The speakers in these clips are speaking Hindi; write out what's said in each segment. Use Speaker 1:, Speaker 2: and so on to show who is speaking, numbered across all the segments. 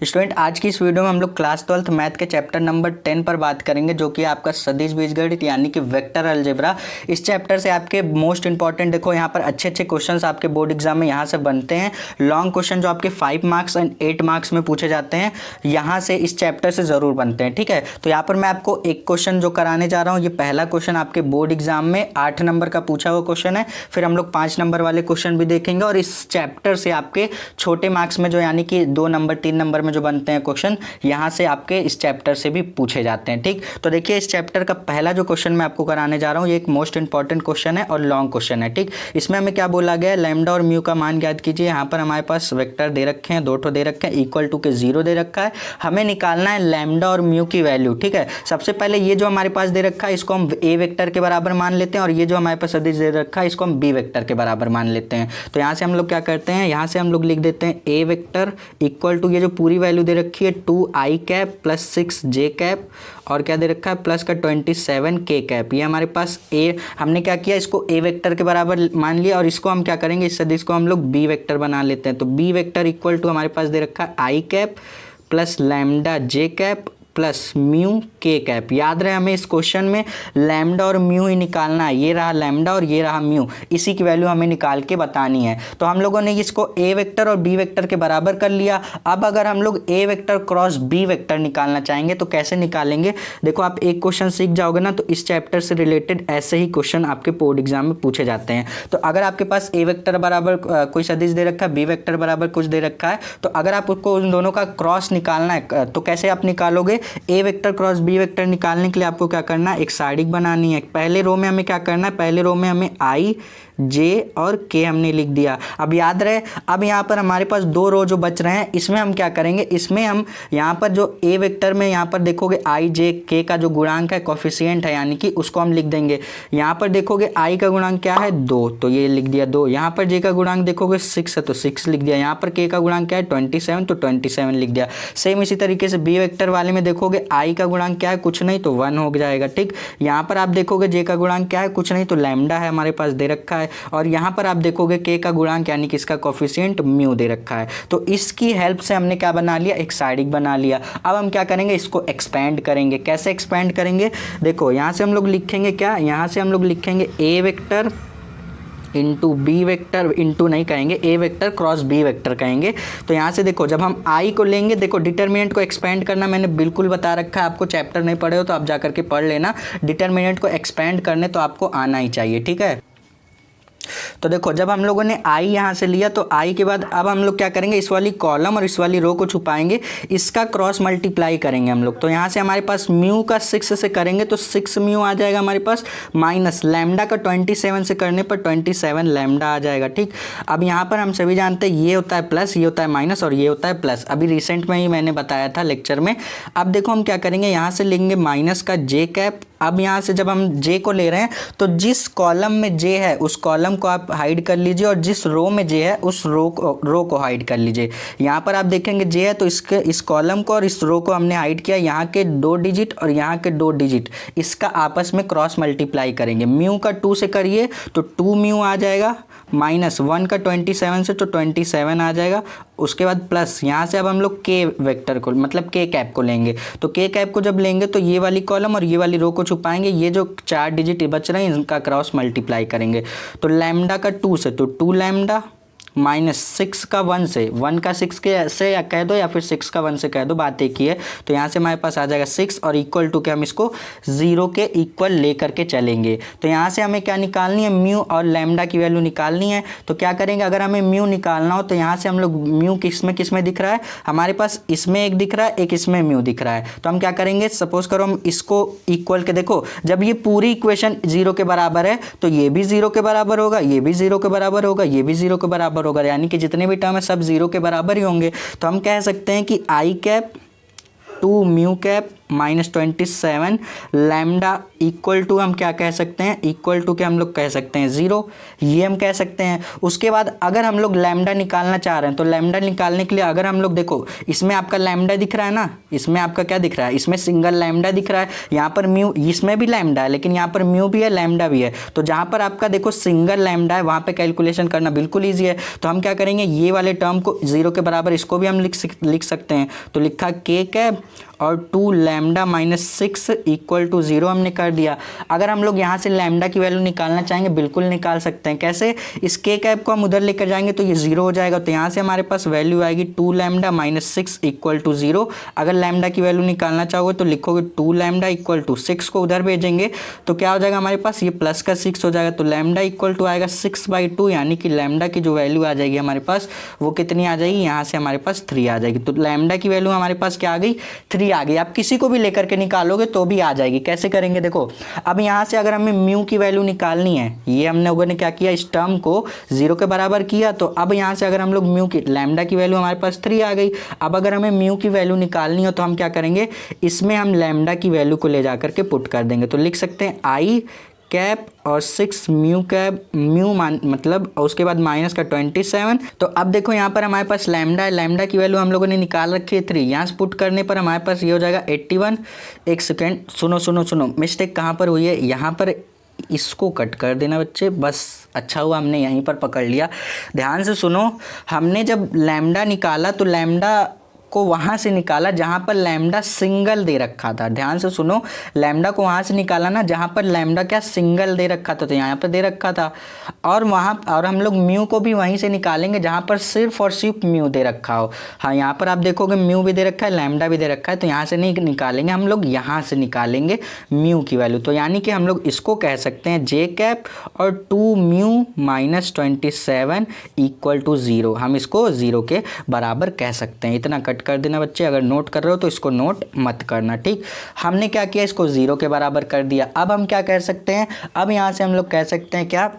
Speaker 1: स्टूडेंट, आज की इस वीडियो में हम लोग क्लास 12th मैथ के चैप्टर नंबर 10 पर बात करेंगे, जो कि आपका सदिश बीजगणित यानी कि वेक्टर अलजेब्रा। इस चैप्टर से आपके मोस्ट इंपॉर्टेंट, देखो यहाँ पर अच्छे अच्छे क्वेश्चंस आपके बोर्ड एग्जाम में यहाँ से बनते हैं। लॉन्ग क्वेश्चन जो आपके 5 मार्क्स एंड 8 मार्क्स में पूछे जाते हैं, यहाँ से इस चैप्टर से ज़रूर बनते हैं। ठीक है, तो यहाँ पर मैं आपको एक क्वेश्चन जो कराने जा रहा हूँ, ये पहला क्वेश्चन आपके बोर्ड एग्जाम में 8 नंबर का पूछा हुआ क्वेश्चन है। फिर हम लोग 5 नंबर वाले क्वेश्चन भी देखेंगे, और इस चैप्टर से आपके छोटे मार्क्स में जो यानी कि 2 नंबर 3 नंबर में जो बनते हैं क्वेश्चन, यहाँ से आपके इस चैप्टर से भी पूछे जाते हैं। ठीक, तो देखिए इस चैप्टर का पहला जो क्वेश्चन मैं आपको कराने जा रहा हूँ, ये एक मोस्ट इंपॉर्टेंट क्वेश्चन है और लॉन्ग क्वेश्चन है। ठीक, इसमें हमें क्या बोला गया है, लैम्डा और म्यू का मान ज्ञात कीजिए। यहाँ पर हमारे पास वेक्टर दे रखे हैं, 2 ठो दे रखे हैं, इक्वल टू के 0 दे रखा है। हमें निकालना है लैम्डा और म्यू की वैल्यू। ठीक है, सबसे पहले ये जो हमारे पास दे रखा है, इसको हम ए वेक्टर के बराबर मान लेते हैं, और ये जो हमारे पास सदिश दे रखा है, इसको हम बी वेक्टर के बराबर मान लेते हैं। तो यहाँ से हम लोग क्या करते हैं, यहाँ से हम लोग लिख देते हैं ए वेक्टर इक्वल टू, ये जो पूरी वैल्यू दे रखी है 2i cap plus 6j cap, और क्या दे रखा है प्लस का 27k कैप। ये हमारे पास ए, हमने क्या किया, इसको ए वेक्टर के बराबर मान लिया, और इसको हम क्या करेंगे, इस सदिश को हम लोग बी वेक्टर बना लेते हैं। तो बी वेक्टर इक्वल टू हमारे पास दे रखा है आई कैप प्लस लैम्डा जे कैप प्लस म्यू के कैप। याद रहे हमें इस क्वेश्चन में लैम्डा और म्यू ही निकालना है। ये रहा लैम्डा और ये रहा म्यू, इसी की वैल्यू हमें निकाल के बतानी है। तो हम लोगों ने इसको ए वेक्टर और बी वेक्टर के बराबर कर लिया। अब अगर हम लोग ए वेक्टर क्रॉस बी वेक्टर निकालना चाहेंगे तो कैसे निकालेंगे, देखो आप एक क्वेश्चन सीख जाओगे ना, तो इस चैप्टर से रिलेटेड ऐसे ही क्वेश्चन आपके बोर्ड एग्जाम में पूछे जाते हैं। तो अगर आपके पास ए वेक्टर बराबर कोई सदिश दे रखा है, बी वेक्टर बराबर कुछ दे रखा है, तो अगर आप उसको उन दोनों का क्रॉस निकालना है तो कैसे आप निकालोगे। ए वेक्टर क्रॉस बी वेक्टर निकालने के लिए आपको क्या करना है, एक साइडिक बनानी है। पहले रो में हमें क्या करना है, पहले रो में हमें आई जे और के हमने लिख दिया। अब याद रहे, अब यहाँ पर हमारे पास 2 रो जो बच रहे हैं, इसमें हम क्या करेंगे, इसमें हम यहाँ पर जो ए वेक्टर में यहाँ पर देखोगे आई जे के का जो गुणांक है, कोफिशिएंट है, यानी कि उसको हम लिख देंगे। यहाँ पर देखोगे आई का गुणांक क्या है 2, तो ये लिख दिया 2। यहाँ पर जे का गुणांक देखोगे 6 है, तो 6 लिख दिया। यहाँ पर के का गुणांक क्या है 27, तो 27 लिख दिया। सेम इसी तरीके से बी वेक्टर वाले में देखोगे आई का गुणांक क्या है, कुछ नहीं, तो 1 हो जाएगा। ठीक, यहाँ पर आप देखोगे जे का गुणांक क्या है, कुछ नहीं, तो लैम्डा है हमारे पास दे रखा है, और यहाँ पर आप देखोगे के का गुणांक यानी कि इसका कोफिशिएंट म्यू दे रखा है। तो इसकी हेल्प से हमने क्या बना लिया, एक साइडिक बना लिया। अब हम क्या करेंगे, इसको एक्सपेंड करेंगे। कैसे एक्सपेंड करेंगे, देखो यहाँ से हम लोग लिखेंगे क्या, यहाँ से हम लोग लिखेंगे A vector into B vector, into नहीं कहेंगे, A vector cross B vector कहेंगे। तो यहाँ से देखो, जब हम आई को लेंगे, देखो डिटरमिनेंट को एक्सपेंड करना मैंने बिल्कुल बता रखा है आपको, चैप्टर नहीं पढ़े हो तो आप जा करके पढ़ लेना। डिटरमिनेंट को एक्सपेंड करने तो आपको आना ही चाहिए। ठीक है, तो देखो जब हम लोगों ने आई यहाँ से लिया, तो आई के बाद अब हम लोग क्या करेंगे, इस वाली कॉलम और इस वाली रो को छुपाएंगे, इसका क्रॉस मल्टीप्लाई करेंगे हम लोग। तो यहाँ से हमारे पास म्यू का 6 से करेंगे तो 6 म्यू आ जाएगा हमारे पास, माइनस लैम्डा का 27 से करने पर 27 लैम्डा आ जाएगा। ठीक, अब यहाँ पर हम सभी जानते हैं ये होता है प्लस, ये होता है माइनस, और ये होता है प्लस। अभी रिसेंट में ही मैंने बताया था लेक्चर में। अब देखो हम क्या करेंगे, यहाँ से लेंगे माइनस का जे कैप। अब यहाँ से जब हम जे को ले रहे हैं, तो जिस कॉलम में जे है उस कॉलम को आप हाइड कर लीजिए, और जिस रो में जे है उस रो को हाइड कर लीजिए। यहाँ पर आप देखेंगे जे है, तो इस कॉलम को और इस रो को हमने हाइड किया। यहाँ के 2 डिजिट और यहाँ के 2 डिजिट, इसका आपस में क्रॉस मल्टीप्लाई करेंगे। म्यू का 2 से करिए तो 2 म्यू आ जाएगा, माइनस 1 का 27 से तो 27 आ जाएगा। उसके बाद प्लस यहाँ से अब हम लोग के वेक्टर को, मतलब के कैप को लेंगे। तो के कैप को जब लेंगे तो ये वाली कॉलम और ये वाली रो को छुपाएंगे, ये जो 4 डिजिट बच रहे हैं इनका क्रॉस मल्टीप्लाई करेंगे। तो लैम्डा का 2 से तो 2 लैम्डा, माइनस 6 का 1 से, 1 का 6 के से या कह दो, या फिर 6 का 1 से कह दो, बात एक ही है। तो यहाँ से हमारे पास आ जाएगा 6, और इक्वल टू के हम इसको 0 के इक्वल ले करके चलेंगे। तो यहाँ से हमें क्या निकालनी है, म्यू और लैम्डा की वैल्यू निकालनी है। तो क्या करेंगे, अगर हमें म्यू निकालना हो तो यहाँ से हम लोग म्यू किस में दिख रहा है, हमारे पास इसमें एक दिख रहा है, एक इसमें म्यू दिख रहा है। तो हम क्या करेंगे, सपोज करो हम इसको इक्वल के, देखो जब ये पूरी इक्वेशन 0 के बराबर है तो ये भी 0 के बराबर होगा, ये भी 0 के बराबर होगा, ये भी 0 के बराबर होगा, यानी कि जितने भी टर्म है सब 0 के बराबर ही होंगे। तो हम कह सकते हैं कि I cap 2 mu cap -27 lambda equal to हम क्या कह सकते हैं, इक्वल टू के हम लोग कह सकते हैं 0, ये हम कह सकते हैं। उसके बाद अगर हम लोग लैम्डा निकालना चाह रहे हैं तो लैम्डा निकालने के लिए अगर हम लोग देखो इसमें आपका लैम्डा दिख रहा है ना, इसमें आपका क्या दिख रहा है, इसमें सिंगल लैम्डा दिख रहा है, यहाँ पर म्यू, इसमें भी लैम्डा है लेकिन यहाँ पर म्यू भी है लैम्डा भी है। तो जहाँ पर आपका देखो सिंगल लैम्डा है वहाँ पे कैलकुलेशन करना बिल्कुल ईजी है। तो हम क्या करेंगे, ये वाले टर्म को 0 के बराबर इसको भी हम लिख सकते हैं। तो लिखा के कैप और 2 लैम्डा -6 इक्वल टू 0 हमने कर दिया। अगर हम लोग यहाँ से लैम्डा की वैल्यू निकालना चाहेंगे बिल्कुल निकाल सकते हैं। कैसे, इस के कैप को हम उधर लेकर जाएंगे तो ये 0 हो जाएगा। तो यहाँ से हमारे पास वैल्यू आएगी 2 लैम्डा -6 इक्वल टू 0। अगर लैम्डा की वैल्यू निकालना चाहोगे तो लिखोगे 2 लैम्डा इक्वल टू 6 को उधर भेजेंगे तो क्या हो जाएगा हमारे पास, ये प्लस का 6 हो जाएगा। तो लैम्डा इक्वल टू आएगा 6/2, यानी कि लैम्डा की जो वैल्यू आ जाएगी हमारे पास वो कितनी आ जाएगी, यहाँ से हमारे पास 3 आ जाएगी। तो लैम्डा की वैल्यू हमारे पास क्या आ गई, 3 आ गई। आप किसी को भी लेकर के निकालोगे तो भी आ जाएगी। कैसे करेंगे देखो, अब यहाँ से अगर हमें म्यू की वैल्यू निकालनी है, ये हमने लोगों ने क्या किया, इस टर्म को 0 के बराबर किया। तो अब यहाँ से अगर हम लोग म्यू की, लैम्डा की वैल्यू हमारे पास 3 आ गई। अब अगर हमें म्यू की वैल्यू निकालनी हो तो हम क्या करेंगे, इसमें हम लैम्डा की वैल्यू को ले जा करके पुट कर देंगे। तो लिख सकते हैं आई कैप और 6 म्यू कैप, म्यू मतलब, और उसके बाद माइनस का 27। तो अब देखो यहाँ पर हमारे पास लैम्डा है, लैम्डा की वैल्यू हम लोगों ने निकाल रखी है 3, यहाँ से पुट करने पर हमारे पास ये हो जाएगा 81। एक सेकेंड, सुनो मिस्टेक कहाँ पर हुई है, यहाँ पर इसको कट कर देना बच्चे, बस अच्छा हुआ हमने यहीं पर पकड़ लिया। ध्यान से सुनो, हमने जब लैम्डा निकाला तो लैम्डा को वहाँ से निकाला जहाँ पर लैम्डा सिंगल दे रखा था। ध्यान से सुनो, लैम्डा को वहाँ से निकाला ना जहाँ पर लैम्डा क्या सिंगल दे रखा था, तो यहाँ पर दे रखा था। और वहाँ, और हम लोग म्यू को भी वहीं से निकालेंगे जहाँ पर सिर्फ और सिर्फ म्यू दे रखा हो। हाँ, यहाँ पर आप देखोगे म्यू भी दे रखा है, लैम्डा भी दे रखा है, तो यहाँ से नहीं निकालेंगे हम लोग, यहाँ से निकालेंगे म्यू की वैल्यू। तो यानी कि हम लोग इसको कह सकते हैं जे कैप और 2 म्यू -27 इक्वल टू 0। हम इसको 0 के बराबर कह सकते हैं। इतना कट कर देना बच्चे, अगर नोट कर रहे हो तो इसको नोट मत करना, ठीक। हमने क्या किया, इसको 0 के बराबर कर दिया। अब हम क्या कह सकते हैं, अब यहाँ से हम लोग कह सकते हैं क्या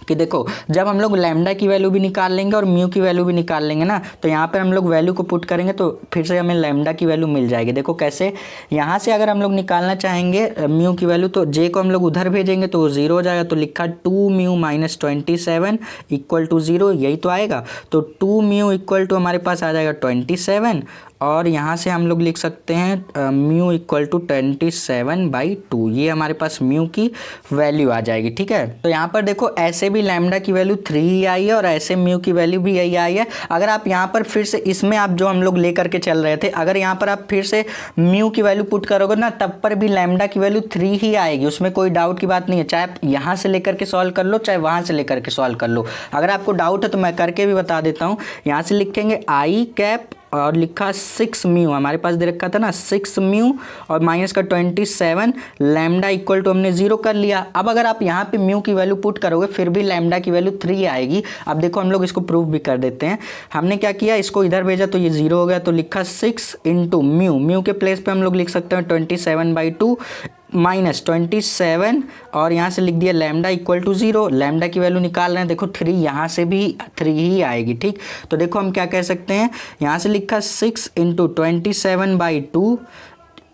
Speaker 1: कि देखो जब हम लोग लैम्डा की वैल्यू भी निकाल लेंगे और म्यू की वैल्यू भी निकाल लेंगे ना, तो यहाँ पर हम लोग वैल्यू को पुट करेंगे तो फिर से हमें लैम्डा की वैल्यू मिल जाएगी। देखो कैसे, यहाँ से अगर हम लोग निकालना चाहेंगे म्यू की वैल्यू तो जे को हम लोग उधर भेजेंगे तो वो 0 हो जाएगा। तो लिखा 2 म्यू -27 इक्वल टू 0, यही तो आएगा। तो 2 म्यू इक्वल टू हमारे पास आ जाएगा 27, और यहाँ से हम लोग लिख सकते हैं म्यू इक्वल टू 27/2, ये हमारे पास म्यू की वैल्यू आ जाएगी, ठीक है। तो यहाँ पर देखो ऐसे भी लैम्डा की वैल्यू 3 ही आई है और ऐसे म्यू की वैल्यू भी यही आई है। अगर आप यहाँ पर फिर से इसमें आप जो हम लोग ले करके चल रहे थे, अगर यहाँ पर आप फिर से म्यू की वैल्यू पुट करोगे ना, तब पर भी लैम्डा की वैल्यू 3 ही आएगी, उसमें कोई डाउट की बात नहीं है। चाहे आप यहाँ से लेकर के सॉल्व कर लो, चाहे वहाँ से लेकर के सॉल्व कर लो। अगर आपको डाउट है तो मैं करके भी बता देता हूँ। यहाँ से लिखेंगे आई कैप और लिखा 6 म्यू, हमारे पास दे रखा था ना 6 म्यू और माइनस का 27, लैम्डा इक्वल टू हमने 0 कर लिया। अब अगर आप यहाँ पे म्यू की वैल्यू पुट करोगे फिर भी लैम्डा की वैल्यू 3 आएगी। अब देखो हम लोग इसको प्रूव भी कर देते हैं। हमने क्या किया, इसको इधर भेजा तो ये 0 हो गया, तो लिखा 6 इंटू म्यू, म्यू के प्लेस पे हम लोग लिख सकते हैं 27/2 -27, और यहाँ से लिख दिया लैम्डा इक्वल टू 0। लैम्डा की वैल्यू निकाल रहे हैं, देखो 3, यहाँ से भी 3 ही आएगी, ठीक। तो देखो हम क्या कह सकते हैं, यहाँ से लिखा 6 इंटू 27/2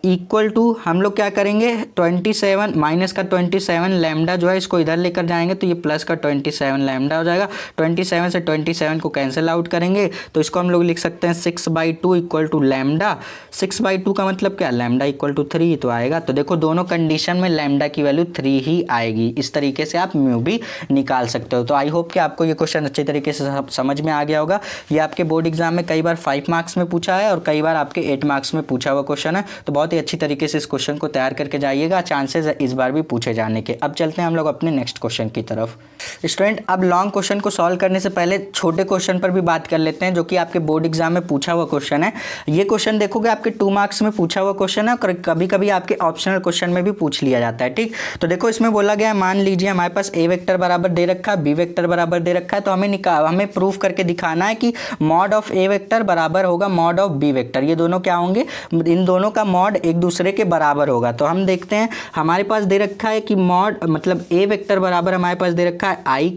Speaker 1: इक्वल टू, हम लोग क्या करेंगे 27 माइनस का 27 लैम्डा जो है इसको इधर लेकर जाएंगे तो ये प्लस का 27 लैम्डा हो जाएगा। 27 से 27 को कैंसिल आउट करेंगे तो इसको हम लोग लिख सकते हैं 6/2 इक्वल टू लैम्डा। 6/2 का मतलब क्या, लैम्डा इक्वल टू 3 तो आएगा। तो देखो दोनों कंडीशन में लैम्डा की वैल्यू 3 ही आएगी। इस तरीके से आप म्यू भी निकाल सकते हो। तो आई होप कि आपको ये क्वेश्चन अच्छे तरीके से समझ में आ गया होगा। ये आपके बोर्ड एग्जाम में कई बार 5 मार्क्स में पूछा है और कई बार आपके 8 मार्क्स में पूछा हुआ क्वेश्चन है। तो बहुत ही अच्छी तरीके से इस क्वेश्चन को तैयार करके जाइएगा, चांसेस है इस बार भी पूछे जाने के। अब चलते हैं हम लोग अपने नेक्स्ट क्वेश्चन की तरफ। स्टूडेंट, अब लॉन्ग क्वेश्चन को सॉल्व करने से पहले छोटे क्वेश्चन पर भी बात कर लेते हैं जो कि आपके बोर्ड एग्जाम में पूछा हुआ क्वेश्चन है। ये क्वेश्चन देखोगे आपके 2 मार्क्स में पूछा हुआ क्वेश्चन है और कभी कभी आपके ऑप्शनल क्वेश्चन में भी पूछ लिया जाता है, ठीक। तो देखो इसमें बोला गया है, मान लीजिए हमारे पास ए वेक्टर बराबर दे रखा है, बी वेक्टर बराबर दे रखा है, तो हमें प्रूफ करके दिखाना है कि मॉड ऑफ ए वेक्टर बराबर होगा मॉड ऑफ बी वेक्टर। ये दोनों क्या होंगे, इन दोनों का मॉड एक दूसरे के बराबर होगा। तो हम देखते हैं, हमारे पास दे रखा है कि मॉड मतलब ए वेक्टर बराबर हमारे पास दे रखा है आई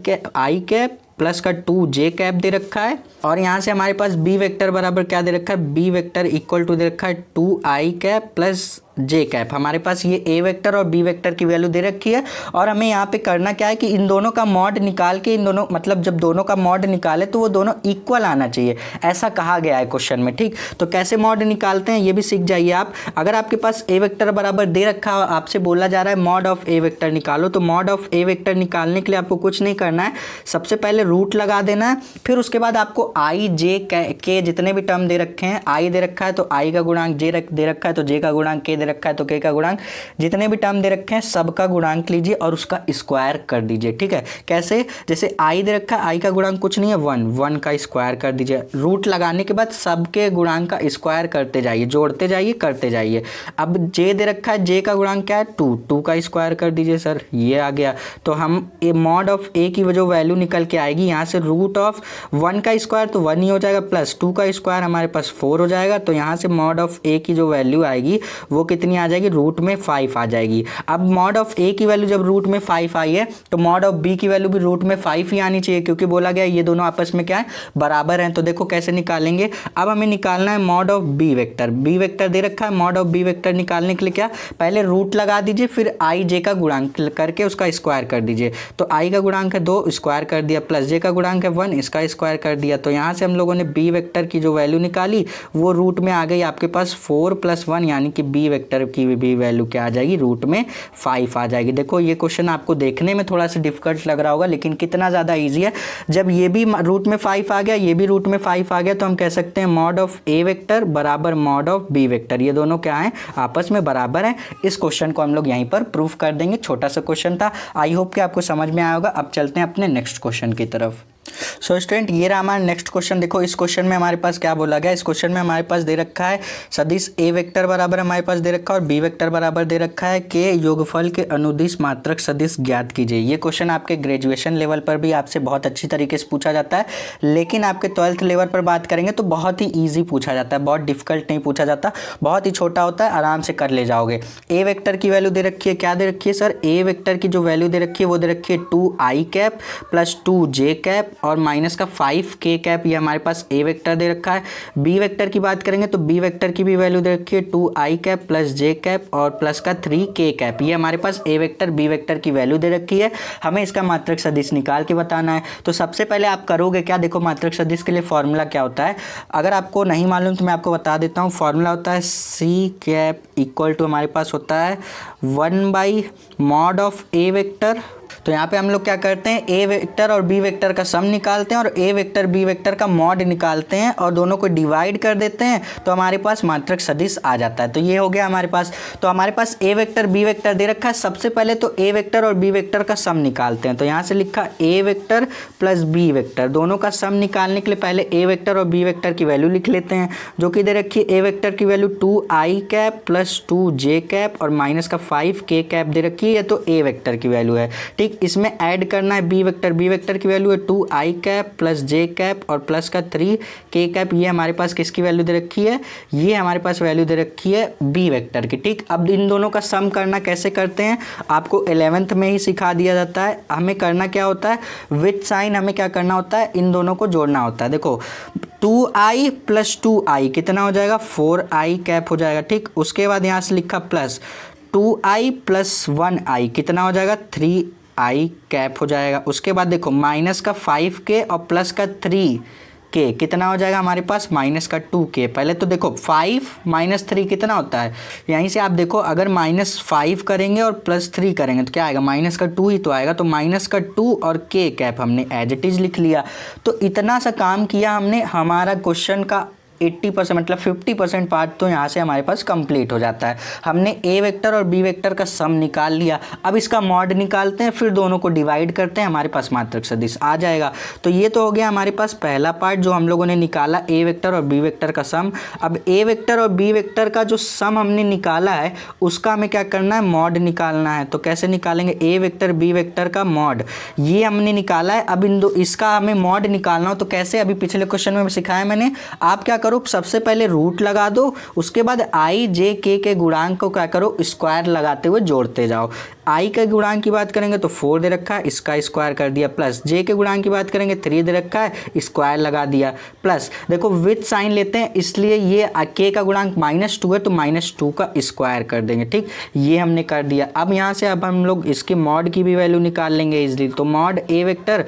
Speaker 1: कैप प्लस का 2j कैप दे रखा है, और यहाँ से हमारे पास b वेक्टर बराबर क्या दे रखा है, b वेक्टर इक्वल टू दे रखा है 2i कैप प्लस जे कैप। हमारे पास ये ए वेक्टर और बी वेक्टर की वैल्यू दे रखी है, और हमें यहाँ पे करना क्या है कि इन दोनों का मॉड निकाल के, इन दोनों मतलब जब दोनों का मॉड निकाले तो वो दोनों इक्वल आना चाहिए, ऐसा कहा गया है क्वेश्चन में। ठीक, तो कैसे मॉड निकालते हैं ये भी सीख जाइए आप। अगर आपके पास ए वेक्टर बराबर दे रखा हो, आपसे बोला जा रहा है मॉड ऑफ ए वेक्टर निकालो, तो मॉड ऑफ ए वेक्टर निकालने के लिए आपको कुछ नहीं करना है, सबसे पहले रूट लगा देना है, फिर उसके बाद आपको आई जे के जितने भी टर्म दे रखे हैं, आई दे रखा है तो आई का गुणांक, जे दे रखा है तो जे का गुणांक, के दे रखा है तो के का गुणांक, जितने भी टर्म दे रखे हैं सबका गुणांक लीजिए और उसका स्क्वायर कर दीजिए। ठीक है, कैसे, जैसे आई दे रखा है, आई का गुणांक कुछ नहीं है 1 का स्क्वायर कर दीजिए। रूट लगाने के बाद सबके गुणांक का स्क्वायर करते जाइए, जोड़ते जाइए, करते जाइए। अब जे दे रखा है, जे का गुणांक क्या है 2 का स्क्वायर कर दीजिए सर, ये आ गया। तो हम ए मॉड ऑफ ए की जो वैल्यू निकल के आएगी यहाँ से रूट ऑफ 1 का स्क्वायर तो 1 ही हो जाएगा, प्लस 2 का स्क्वायर हमारे पास 4 हो जाएगा, तो यहाँ से मॉड ऑफ ए की जो वैल्यू आएगी वो कितनी आ जाएगी, रूट में 5 आ जाएगी। अब मॉड ऑफ ए की वैल्यू जब रूट में 5 आई है तो मॉड ऑफ बी की वैल्यू भी रूट में 5 ही आनी चाहिए, क्योंकि बोला गया ये दोनों आपस में क्या है, बराबर हैं। तो देखो कैसे निकालेंगे, अब हमें निकालना है mod of B vector. B vector दे रखा है, मॉड ऑफ बी वेक्टर निकालने के लिए क्या, पहले रूट लगा दीजिए, फिर आई जे का गुणांक करके उसका स्क्वायर कर दीजिए। तो आई का गुणांक है 2, स्क्वायर कर दिया, प्लस जे का गुणांक है 1, इसका स्क्वायर कर दिया। तो यहाँ से हम लोगों ने बी वेक्टर की जो वैल्यू निकाली वो रूट में आ गई आपके पास 4 + 1, यानी कि बी वेक्टर की भी वैल्यू क्या आ जाएगी, रूट में 5 आ जाएगी। देखो ये क्वेश्चन आपको देखने में थोड़ा सा डिफिकल्ट लग रहा होगा, लेकिन कितना ज़्यादा ईजी है। जब ये भी रूट में 5 आ गया, ये भी रूट में 5 आ गया, तो हम कह सकते हैं मॉड ऑफ ए वेक्टर बराबर मॉड ऑफ बी वेक्टर, ये दोनों क्या हैं, आपस में बराबर हैं। इस क्वेश्चन को हम लोग यहीं पर प्रूफ कर देंगे। छोटा सा क्वेश्चन था, आई होप कि आपको समझ में आया होगा। अब चलते हैं अपने नेक्स्ट क्वेश्चन की तरफ। सो स्टूडेंट, ये रहा हमारा नेक्स्ट क्वेश्चन। देखो इस क्वेश्चन में हमारे पास क्या बोला गया, इस क्वेश्चन में हमारे पास दे रखा है सदिश ए वेक्टर बराबर हमारे पास दे रखा है और बी वेक्टर बराबर दे रखा है के योगफल के अनुदिश मात्रक सदिश ज्ञात कीजिए। ये क्वेश्चन आपके ग्रेजुएशन लेवल पर भी आपसे बहुत अच्छी तरीके से पूछा जाता है, लेकिन आपके 12th लेवल पर बात करेंगे तो बहुत ही ईजी पूछा जाता है, बहुत डिफिकल्ट नहीं पूछा जाता, बहुत ही छोटा होता है, आराम से कर ले जाओगे। ए वेक्टर की वैल्यू दे रखी है, क्या दे रखी है सर, ए वेक्टर की जो वैल्यू दे रखी है वो दे रखी है 2i cap plus 2j cap और माइनस का 5k कैप, ये हमारे पास ए वेक्टर दे रखा है। बी वेक्टर की बात करेंगे तो बी वेक्टर की भी वैल्यू दे रखी है 2i cap plus j cap और प्लस का 3k कैप, ये हमारे पास ए वेक्टर बी वेक्टर की वैल्यू दे रखी है। हमें इसका मात्रक सदिश निकाल के बताना है। तो सबसे पहले आप करोगे क्या, देखो मात्रक सदिश के लिए फॉर्मूला क्या होता है, अगर आपको नहीं मालूम तो मैं आपको बता देता हूँ। फॉर्मूला होता है c कैप इक्वल टू हमारे पास होता है 1 मॉड ऑफ ए वेक्टर। तो यहाँ पे हम लोग क्या करते हैं, ए वेक्टर और बी वेक्टर का सम निकालते हैं और ए वेक्टर बी वेक्टर का मॉड निकालते हैं और दोनों को डिवाइड कर देते हैं, तो हमारे पास मात्रक सदिश आ जाता है। तो ये हो गया हमारे पास। तो हमारे पास ए वेक्टर बी वेक्टर दे रखा है, सबसे पहले तो ए वेक्टर और बी वेक्टर का सम निकालते हैं। तो यहाँ से लिखा ए वेक्टर प्लस बी वेक्टर, दोनों का सम निकालने के लिए पहले ए वेक्टर और बी वेक्टर की वैल्यू लिख लेते हैं, जो कि दे रखी है ए वेक्टर की value 2i cap plus 2j cap और माइनस का 5k कैप दे रखी है, ये तो ए वेक्टर की वैल्यू है। ठीक, इसमें ऐड करना है बी वेक्टर की वैल्यू है 2i cap plus j cap और प्लस का 3k कैप, ये हमारे पास किसकी वैल्यू दे रखी है, ये हमारे पास वैल्यू दे रखी है बी वेक्टर की। ठीक, अब इन दोनों का सम करना कैसे करते हैं, आपको 11th में ही सिखा दिया जाता है। हमें करना क्या होता है, विथ साइन हमें क्या करना होता है, इन दोनों को जोड़ना होता है। देखो 2i प्लस 2i कितना हो जाएगा, 4i कैप हो जाएगा। ठीक, उसके बाद यहाँ से लिखा प्लस 2i प्लस 1i कितना हो जाएगा, 3i कैप हो जाएगा। उसके बाद देखो माइनस का 5k और प्लस का 3k कितना हो जाएगा हमारे पास, माइनस का 2k। पहले तो देखो 5 माइनस 3 कितना होता है, यहीं से आप देखो अगर -5 करेंगे और +3 करेंगे तो क्या आएगा, माइनस का 2 ही तो आएगा। तो माइनस का 2 और k कैप हमने एज इट इज लिख लिया। तो इतना सा काम किया हमने, हमारा क्वेश्चन का 80% मतलब 50% पार्ट तो यहाँ से हमारे पास कंप्लीट हो जाता है। हमने ए वेक्टर और बी वेक्टर का सम निकाल लिया, अब इसका मॉड निकालते हैं, फिर दोनों को डिवाइड करते हैं, हमारे पास मात्रक सदिश आ जाएगा। तो ये तो हो गया हमारे पास पहला पार्ट जो हम लोगों ने निकाला, ए वेक्टर और बी वेक्टर का सम। अब ए वेक्टर और बी वेक्टर का जो सम हमने निकाला है उसका हमें क्या करना है, मॉड निकालना है। तो कैसे निकालेंगे, ए वेक्टर बी वेक्टर का मॉड ये हमने निकाला है। अब इसका हमें मॉड निकालना हो तो कैसे, अभी पिछले क्वेश्चन में सिखाया मैंने, आप क्या करो, सबसे पहले रूट लगा दो, उसके बाद i j k के गुणांक को क्या करो, स्क्वायर लगाते हुए जोड़ते जाओ। आई के गुणांक की बात करेंगे तो 4 दे रखा है, इसका स्क्वायर कर दिया, प्लस जे के गुणांक की बात करेंगे 3 दे रखा है, स्क्वायर लगा दिया, प्लस देखो विथ साइन लेते हैं इसलिए ये के का गुणांक -2 है तो -2 का स्क्वायर कर देंगे। ठीक, ये हमने कर दिया। अब यहाँ से अब हम लोग इसके मॉड की भी वैल्यू निकाल लेंगे इजली। तो मॉड ए वेक्टर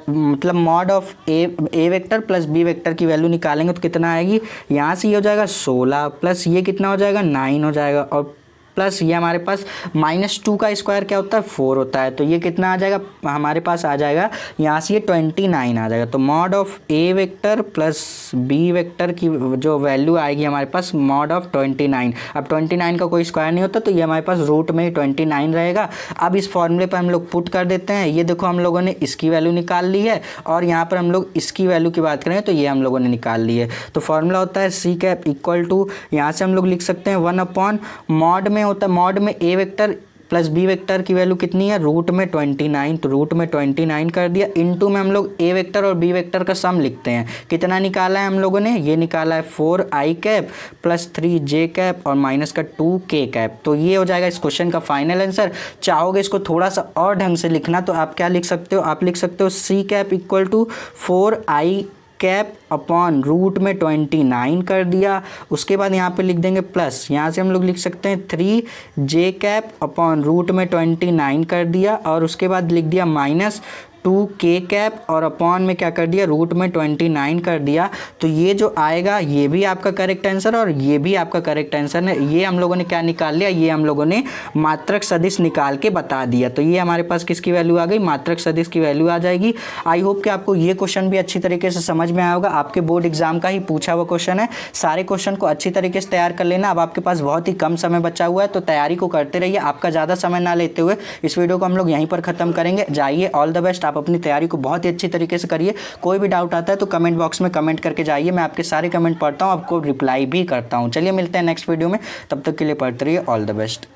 Speaker 1: मतलब mod of a vector plus b vector की वैल्यू निकालेंगे तो कितना आएगी, यहाँ से ये हो जाएगा 16 प्लस ये कितना हो जाएगा 9 हो जाएगा, और प्लस ये हमारे पास -2 का स्क्वायर क्या होता है 4 होता है, तो ये कितना आ जाएगा हमारे पास आ जाएगा यहाँ से ये 29 आ जाएगा। तो mod of a vector plus b vector की जो वैल्यू आएगी हमारे पास मॉड ऑफ 29। अब 29 का कोई स्क्वायर नहीं होता तो ये हमारे पास रूट में ही 29 रहेगा। अब इस फॉर्मूले पर हम लोग पुट कर देते हैं। ये देखो हम लोगों ने इसकी वैल्यू निकाल ली है और यहाँ पर हम लोग इसकी वैल्यू की बात करें तो ये हम लोगों ने निकाल ली है। तो फॉर्मूला होता है सी कैप इक्वल टू, यहाँ से हम लोग लिख सकते हैं 1 अपॉन मॉड में होता है, मॉड में ए वेक्टर प्लस बी वेक्टर की वैल्यू कितनी है रूट में 29, तो रूट में 29 कर दिया, इनटू में हम लोग ए वेक्टर और बी वेक्टर का सम लिखते हैं। कितना निकाला है हम लोगों ने, ये निकाला है 4i cap plus 3j cap और माइनस का 2k कैप। तो ये हो जाएगा इस क्वेश्चन का फाइनल आंसर। चाहोगे इसको थोड़ा सा और ढंग से लिखना तो आप क्या लिख सकते हो, आप लिख सकते हो c cap equal to 4i cap upon root में 29 कर दिया। उसके बाद यहाँ पे लिख देंगे प्लस, यहाँ से हम लोग लिख सकते हैं 3j कैप अपॉन रूट में 29 कर दिया, और उसके बाद लिख दिया माइनस 2k कैप और अपॉन में क्या कर दिया रूट में 29 कर दिया। तो ये जो आएगा ये भी आपका करेक्ट आंसर और ये भी आपका करेक्ट आंसर है। ये हम लोगों ने क्या निकाल लिया, ये हम लोगों ने मात्रक सदिश निकाल के बता दिया। तो ये हमारे पास किसकी वैल्यू आ गई, मात्रक सदिश की वैल्यू आ जाएगी। आई होप कि आपको ये क्वेश्चन भी अच्छी तरीके से समझ में आया होगा। आपके बोर्ड एग्जाम का ही पूछा हुआ क्वेश्चन है। सारे क्वेश्चन को अच्छी तरीके से तैयार कर लेना। अब आपके पास बहुत ही कम समय बचा हुआ है तो तैयारी को करते रहिए। आपका ज़्यादा समय ना लेते हुए इस वीडियो को हम लोग यहीं पर ख़त्म करेंगे। जाइए, ऑल द बेस्ट। आप अपनी तैयारी को बहुत ही अच्छी तरीके से करिए। कोई भी डाउट आता है तो कमेंट बॉक्स में कमेंट करके जाइए। मैं आपके सारे कमेंट पढ़ता हूँ, आपको रिप्लाई भी करता हूँ। चलिए मिलते हैं नेक्स्ट वीडियो में, तब तक के लिए पढ़ते रहिए। All the best.